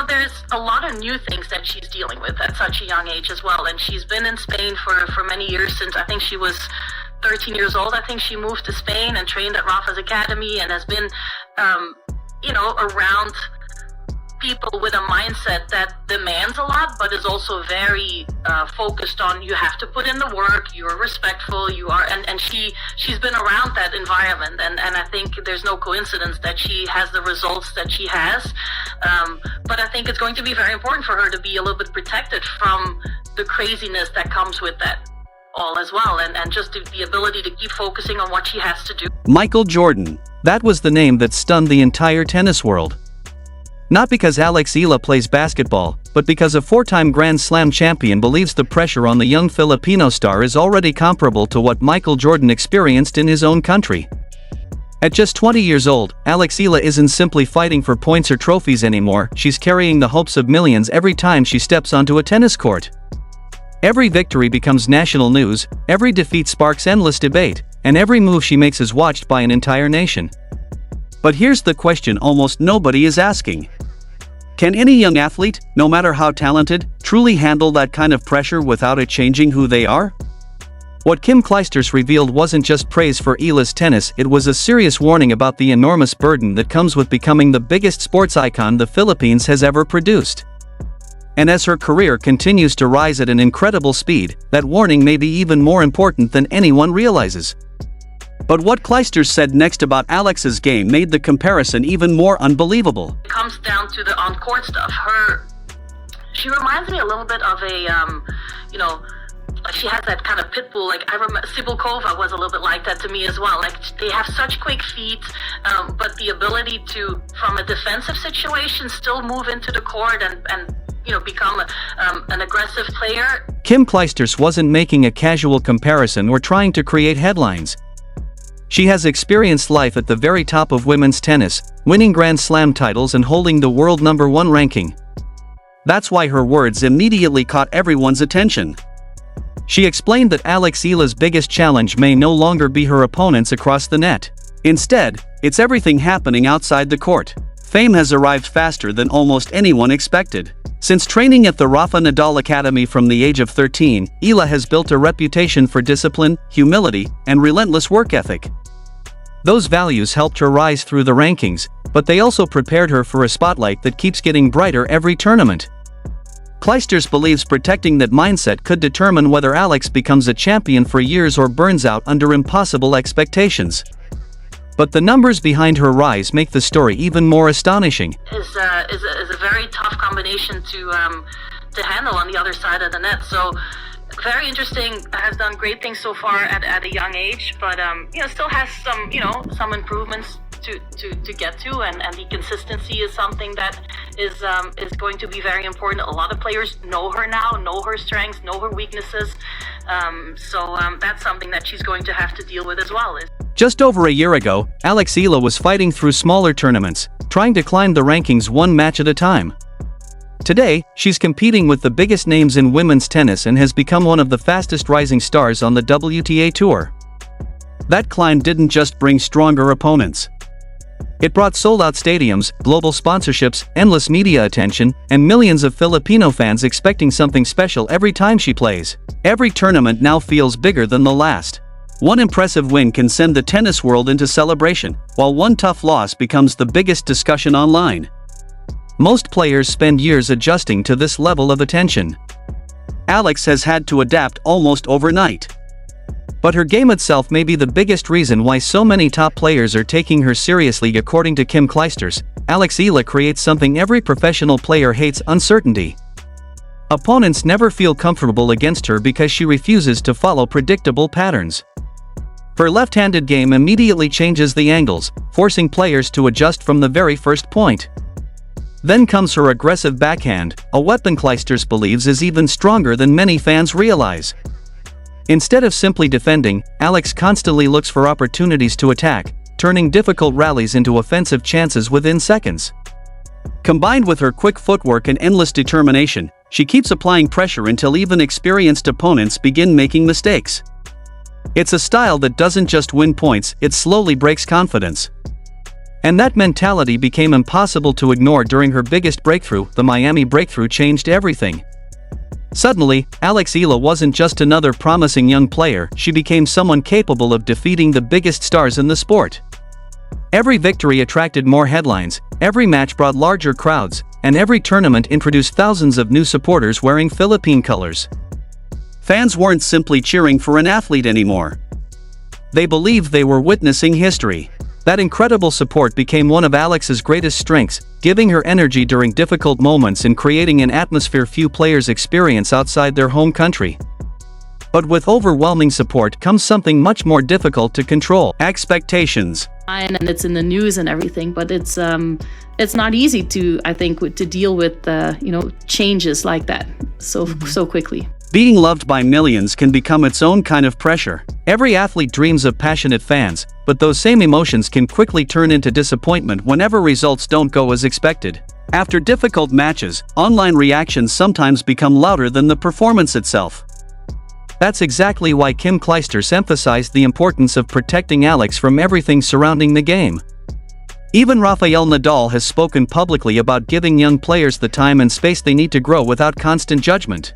there's a lot of new things that she's dealing with at such a young age as well. And she's been in Spain for many years, since I think she was 13 years old. I think she moved to Spain and trained at Rafa's Academy, and has been, around people with a mindset that demands a lot, but is also very focused on, you have to put in the work, you're respectful, and she's been around that environment, and I think there's no coincidence that she has the results that she has. But I think it's going to be very important for her to be a little bit protected from the craziness that comes with that all as well, and just the ability to keep focusing on what she has to do. Michael Jordan. That was the name that stunned the entire tennis world. Not because Alex Eala plays basketball, but because a four-time Grand Slam champion believes the pressure on the young Filipino star is already comparable to what Michael Jordan experienced in his own country. At just 20 years old, Alex Eala isn't simply fighting for points or trophies anymore, she's carrying the hopes of millions every time she steps onto a tennis court. Every victory becomes national news, every defeat sparks endless debate, and every move she makes is watched by an entire nation. But here's the question almost nobody is asking. Can any young athlete, no matter how talented, truly handle that kind of pressure without it changing who they are? What Kim Clijsters revealed wasn't just praise for Eala's tennis, it was a serious warning about the enormous burden that comes with becoming the biggest sports icon the Philippines has ever produced. And as her career continues to rise at an incredible speed, that warning may be even more important than anyone realizes. But what Clijsters said next about Alex's game made the comparison even more unbelievable. It comes down to the on-court stuff. She reminds me a little bit of she has that kind of pit bull. Like, I remember Sibylkova was a little bit like that to me as well. Like, they have such quick feet, but the ability to, from a defensive situation, still move into the court and become an aggressive player. Kim Clijsters wasn't making a casual comparison or trying to create headlines. She has experienced life at the very top of women's tennis, winning Grand Slam titles and holding the world #1 ranking. That's why her words immediately caught everyone's attention. She explained that Alex Eala's biggest challenge may no longer be her opponents across the net. Instead, it's everything happening outside the court. Fame has arrived faster than almost anyone expected. Since training at the Rafa Nadal Academy from the age of 13, Eala has built a reputation for discipline, humility, and relentless work ethic. Those values helped her rise through the rankings, but they also prepared her for a spotlight that keeps getting brighter every tournament. Clijsters believes protecting that mindset could determine whether Alex becomes a champion for years or burns out under impossible expectations. But the numbers behind her rise make the story even more astonishing. Is a very tough combination to handle on the other side of the net. So very interesting. Has done great things so far at a young age, but still has some improvements to get to, and the consistency is something that is going to be very important. A lot of players know her now, know her strengths, know her weaknesses. So that's something that she's going to have to deal with as well. Just over a year ago, Alex Eala was fighting through smaller tournaments, trying to climb the rankings one match at a time. Today, she's competing with the biggest names in women's tennis and has become one of the fastest rising stars on the WTA Tour. That climb didn't just bring stronger opponents. It brought sold-out stadiums, global sponsorships, endless media attention, and millions of Filipino fans expecting something special every time she plays. Every tournament now feels bigger than the last. One impressive win can send the tennis world into celebration, while one tough loss becomes the biggest discussion online. Most players spend years adjusting to this level of attention. Alex has had to adapt almost overnight. But her game itself may be the biggest reason why so many top players are taking her seriously. According to Kim Clijsters, Alex Eala creates something every professional player hates: uncertainty. Opponents never feel comfortable against her because she refuses to follow predictable patterns. Her left-handed game immediately changes the angles, forcing players to adjust from the very first point. Then comes her aggressive backhand, a weapon Clijsters believes is even stronger than many fans realize. Instead of simply defending, Alex constantly looks for opportunities to attack, turning difficult rallies into offensive chances within seconds. Combined with her quick footwork and endless determination, she keeps applying pressure until even experienced opponents begin making mistakes. It's a style that doesn't just win points, it slowly breaks confidence. And that mentality became impossible to ignore during her biggest breakthrough. The Miami breakthrough changed everything. Suddenly, Alex Eala wasn't just another promising young player, she became someone capable of defeating the biggest stars in the sport. Every victory attracted more headlines, every match brought larger crowds, and every tournament introduced thousands of new supporters wearing Philippine colors. Fans weren't simply cheering for an athlete anymore. They believed they were witnessing history. That incredible support became one of Alex's greatest strengths, giving her energy during difficult moments and creating an atmosphere few players experience outside their home country. But with overwhelming support comes something much more difficult to control: expectations. And it's in the news and everything, but it's not easy to, I think, to deal with changes like that so quickly. Being loved by millions can become its own kind of pressure. Every athlete dreams of passionate fans, but those same emotions can quickly turn into disappointment whenever results don't go as expected. After difficult matches, online reactions sometimes become louder than the performance itself. That's exactly why Clijsters emphasized the importance of protecting Alex from everything surrounding the game. Even Rafa Nadal has spoken publicly about giving young players the time and space they need to grow without constant judgment.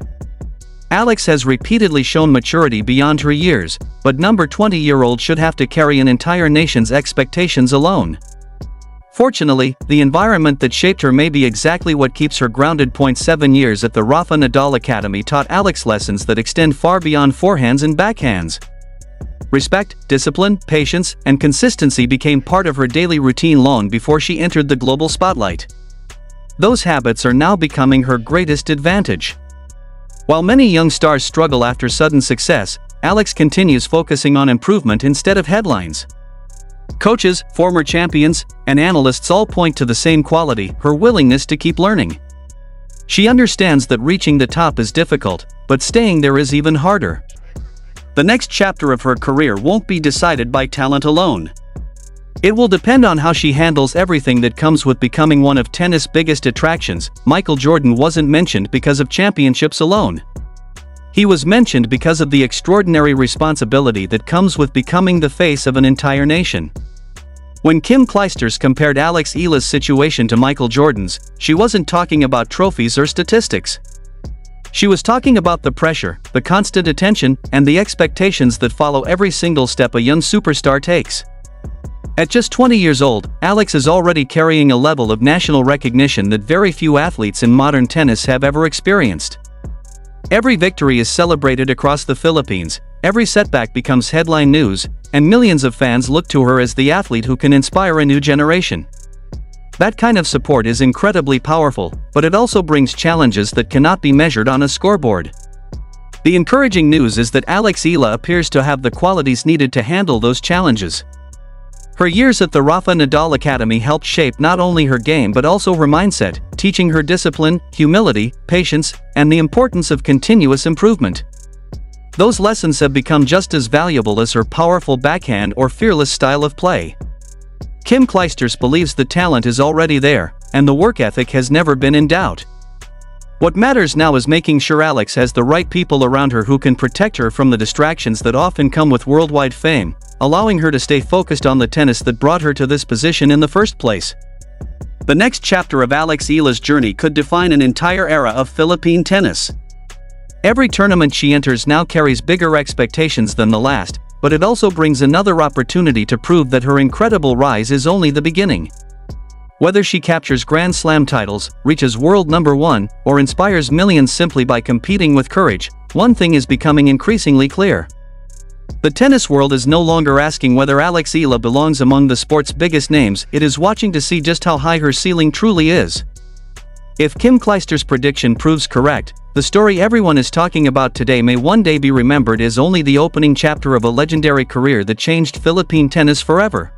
Alex has repeatedly shown maturity beyond her years, but number 20-year-old should have to carry an entire nation's expectations alone. Fortunately, the environment that shaped her may be exactly what keeps her grounded. 7 years at the Rafa Nadal Academy taught Alex lessons that extend far beyond forehands and backhands. Respect, discipline, patience, and consistency became part of her daily routine long before she entered the global spotlight. Those habits are now becoming her greatest advantage. While many young stars struggle after sudden success, Alex continues focusing on improvement instead of headlines. Coaches, former champions, and analysts all point to the same quality: her willingness to keep learning. She understands that reaching the top is difficult, but staying there is even harder. The next chapter of her career won't be decided by talent alone. It will depend on how she handles everything that comes with becoming one of tennis' biggest attractions. Michael Jordan wasn't mentioned because of championships alone. He was mentioned because of the extraordinary responsibility that comes with becoming the face of an entire nation. When Clijsters compared Alex Eala's situation to Michael Jordan's, she wasn't talking about trophies or statistics. She was talking about the pressure, the constant attention, and the expectations that follow every single step a young superstar takes. At just 20 years old, Alex is already carrying a level of national recognition that very few athletes in modern tennis have ever experienced. Every victory is celebrated across the Philippines, every setback becomes headline news, and millions of fans look to her as the athlete who can inspire a new generation. That kind of support is incredibly powerful, but it also brings challenges that cannot be measured on a scoreboard. The encouraging news is that Alex Eala appears to have the qualities needed to handle those challenges. Her years at the Rafa Nadal Academy helped shape not only her game but also her mindset, teaching her discipline, humility, patience, and the importance of continuous improvement. Those lessons have become just as valuable as her powerful backhand or fearless style of play. Clijsters believes the talent is already there, and the work ethic has never been in doubt. What matters now is making sure Alex has the right people around her who can protect her from the distractions that often come with worldwide fame, allowing her to stay focused on the tennis that brought her to this position in the first place. The next chapter of Alex Eala's journey could define an entire era of Philippine tennis. Every tournament she enters now carries bigger expectations than the last, but it also brings another opportunity to prove that her incredible rise is only the beginning. Whether she captures Grand Slam titles, reaches world number 1, or inspires millions simply by competing with courage, one thing is becoming increasingly clear. The tennis world is no longer asking whether Alex Eala belongs among the sport's biggest names, it is watching to see just how high her ceiling truly is. If Clijsters' prediction proves correct, the story everyone is talking about today may one day be remembered as only the opening chapter of a legendary career that changed Philippine tennis forever.